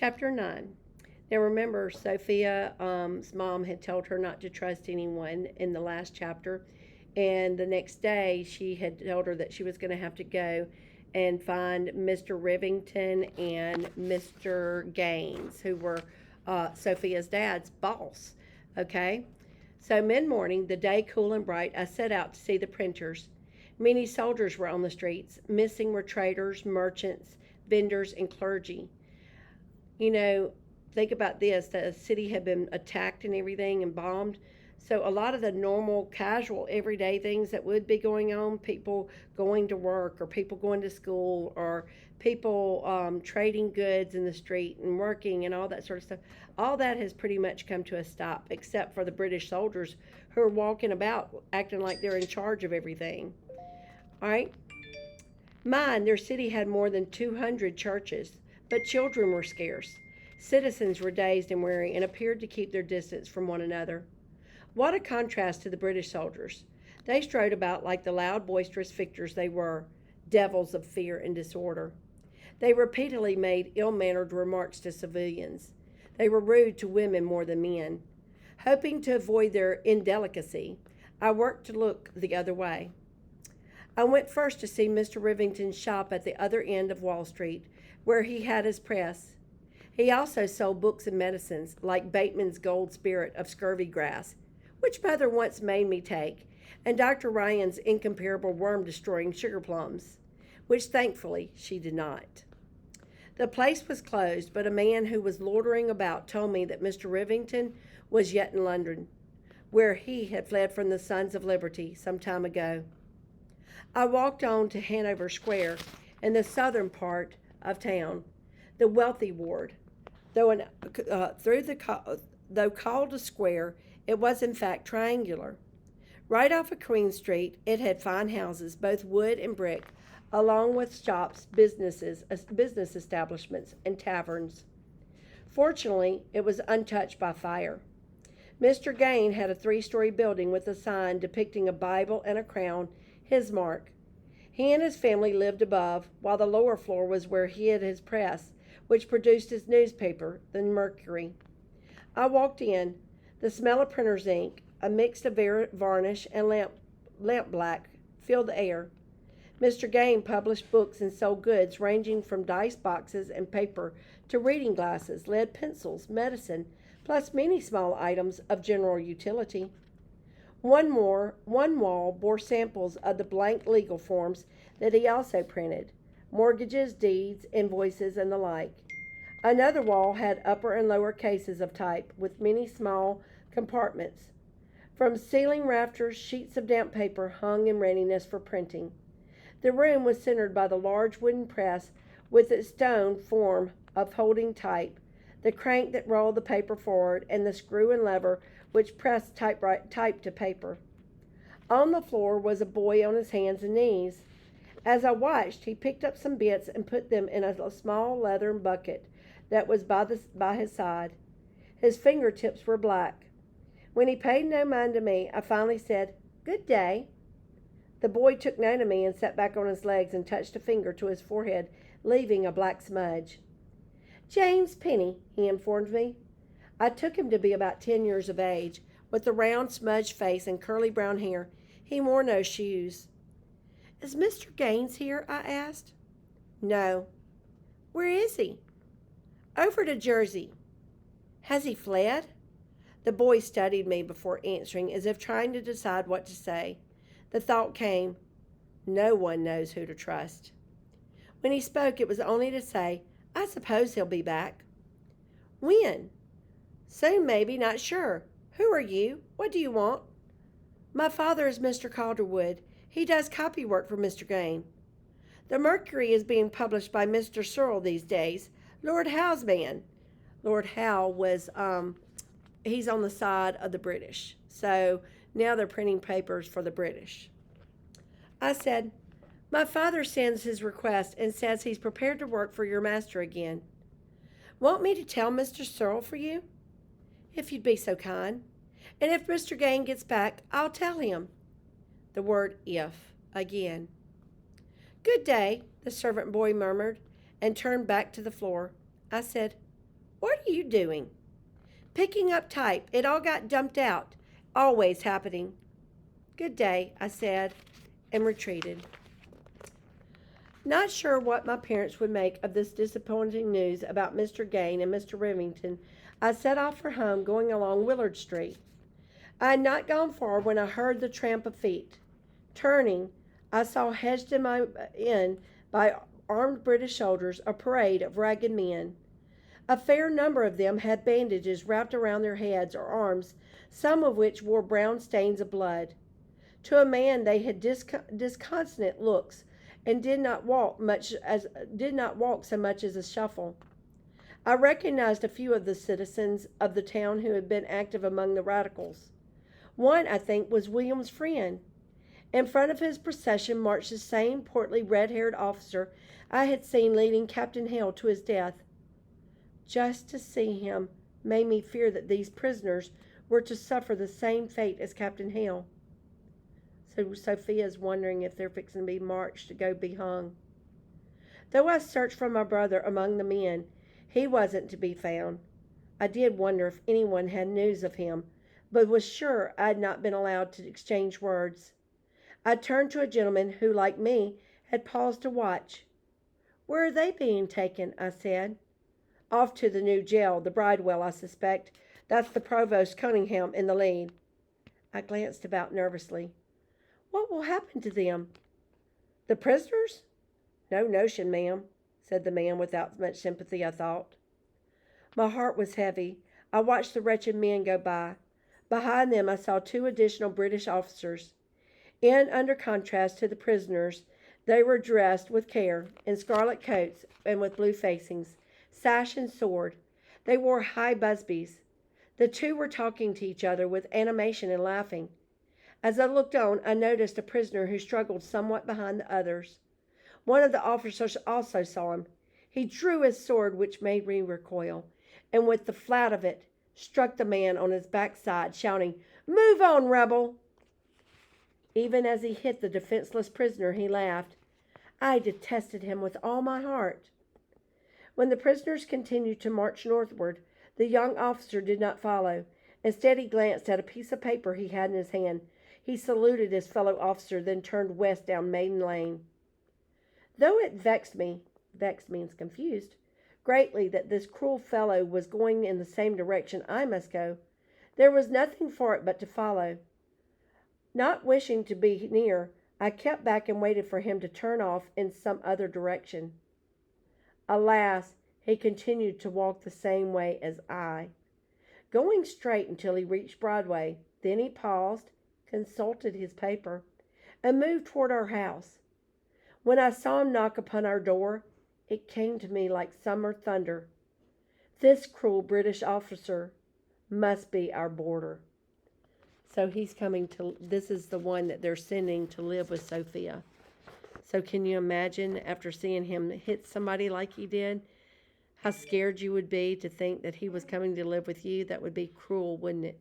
Chapter 9. Now remember, Sophia's mom had told her not to trust anyone in the last chapter. And the next day, she had told her that she was going to have to go and find Mr. Rivington and Mr. Gaines, who were Sophia's dad's boss. Okay? So, mid morning, the day cool and bright, I set out to see the printers. Many soldiers were on the streets. Missing were traders, merchants, vendors, and clergy. You know, think about this, the city had been attacked and everything and bombed. So a lot of the normal, casual, everyday things that would be going on, people going to work or people going to school or people trading goods in the street and working and all that sort of stuff, all that has pretty much come to a stop, except for the British soldiers who are walking about acting like they're in charge of everything. All right? Mind, their city had more than 200 churches, but children were scarce. Citizens were dazed and weary and appeared to keep their distance from one another. What a contrast to the British soldiers. They strode about like the loud, boisterous victors they were, devils of fear and disorder. They repeatedly made ill-mannered remarks to civilians. They were rude to women more than men. Hoping to avoid their indelicacy, I worked to look the other way. I went first to see Mr. Rivington's shop at the other end of Wall Street, where he had his press. He also sold books and medicines, like Bateman's Gold Spirit of Scurvy Grass, which Mother once made me take, and Dr. Ryan's incomparable worm-destroying sugar plums, which thankfully she did not. The place was closed, but a man who was loitering about told me that Mr. Rivington was yet in London, where he had fled from the Sons of Liberty some time ago. I walked on to Hanover Square, in the southern part of town, the wealthy ward. Though called a square, it was in fact triangular. Right off of Queen Street, it had fine houses, both wood and brick, along with shops, business establishments, and taverns. Fortunately, it was untouched by fire. Mr. Gain had a 3-story building with a sign depicting a Bible and a crown, his mark. He and his family lived above, while the lower floor was where he had his press, which produced his newspaper, the Mercury. I walked in. The smell of printer's ink, a mix of varnish and lamp black, filled the air. Mr. Gain published books and sold goods ranging from dice boxes and paper to reading glasses, lead pencils, medicine, plus many small items of general utility. One wall bore samples of the blank legal forms that he also printed, mortgages, deeds, invoices, and the like. Another wall had upper and lower cases of type with many small compartments. From ceiling rafters, sheets of damp paper hung in readiness for printing. The room was centered by the large wooden press with its stone form of holding type, the crank that rolled the paper forward, and the screw and lever which pressed type to paper. On the floor was a boy on his hands and knees. As I watched, he picked up some bits and put them in a small leathern bucket that was by his side. His fingertips were black. When he paid no mind to me, I finally said, "Good day." The boy took note of me and sat back on his legs and touched a finger to his forehead, leaving a black smudge. "James Penny," he informed me. I took him to be about 10 years of age, with a round, smudged face and curly brown hair. He wore no shoes. "Is Mr. Gaines here?" I asked. "No." "Where is he?" "Over to Jersey." "Has he fled?" The boy studied me before answering, as if trying to decide what to say. The thought came, no one knows who to trust. When he spoke, it was only to say, "I suppose he'll be back." "When?" "Soon, maybe, not sure. Who are you? What do you want?" "My father is Mr. Calderwood. He does copy work for Mr. Gain. The Mercury is being published by Mr. Searle these days, Lord Howe's man." Lord Howe was, he's on the side of the British. So now they're printing papers for the British. I said, "My father sends his request and says he's prepared to work for your master again." "Want me to tell Mr. Searle for you?" "If you'd be so kind. And if Mr. Gain gets back, I'll tell him." The word "if" again. "Good day," the servant boy murmured, and turned back to the floor. I said, What are you doing? Picking up type. It all got dumped out. Always happening. Good day, I said, and retreated. Not sure what my parents would make of this disappointing news about Mr. Gain and Mr. Remington, I set off for home, going along Willard Street. I had not gone far when I heard the tramp of feet. Turning, I saw hedged in by armed British soldiers a parade of ragged men. A fair number of them had bandages wrapped around their heads or arms, some of which wore brown stains of blood. To a man they had disconsolate looks, and did not walk so much as a shuffle. I recognized a few of the citizens of the town who had been active among the radicals. One, I think, was William's friend. In front of his procession marched the same portly, red-haired officer I had seen leading Captain Hale to his death. Just to see him made me fear that these prisoners were to suffer the same fate as Captain Hale. So Sophia's wondering if they're fixing to be marched to go be hung. Though I searched for my brother among the men, he wasn't to be found. I did wonder if anyone had news of him, but was sure I had not been allowed to exchange words. I turned to a gentleman who, like me, had paused to watch. "Where are they being taken?" I said. "Off to the new jail, the Bridewell, I suspect. That's the Provost Cunningham in the lead." I glanced about nervously. "What will happen to them?" "The prisoners?" "No notion, ma'am," said the man without much sympathy, I thought. My heart was heavy. I watched the wretched men go by. Behind them I saw two additional British officers. Under contrast to the prisoners, they were dressed with care, in scarlet coats and with blue facings, sash and sword. They wore high busbies. The two were talking to each other with animation and laughing. As I looked on, I noticed a prisoner who struggled somewhat behind the others. One of the officers also saw him. He drew his sword, which made me recoil, and with the flat of it struck the man on his backside, shouting, "Move on, rebel!" Even as he hit the defenseless prisoner, he laughed. I detested him with all my heart. When the prisoners continued to march northward, the young officer did not follow. Instead, he glanced at a piece of paper he had in his hand. He saluted his fellow officer, then turned west down Maiden Lane. Though it vexed means confused, greatly that this cruel fellow was going in the same direction I must go, there was nothing for it but to follow. Not wishing to be near, I kept back and waited for him to turn off in some other direction. Alas, he continued to walk the same way as I, going straight until he reached Broadway. Then he paused, consulted his paper, and moved toward our house. When I saw him knock upon our door, it came to me like summer thunder. This cruel British officer must be our boarder. So this is the one that they're sending to live with Sophia. So can you imagine, after seeing him hit somebody like he did, how scared you would be to think that he was coming to live with you? That would be cruel, wouldn't it?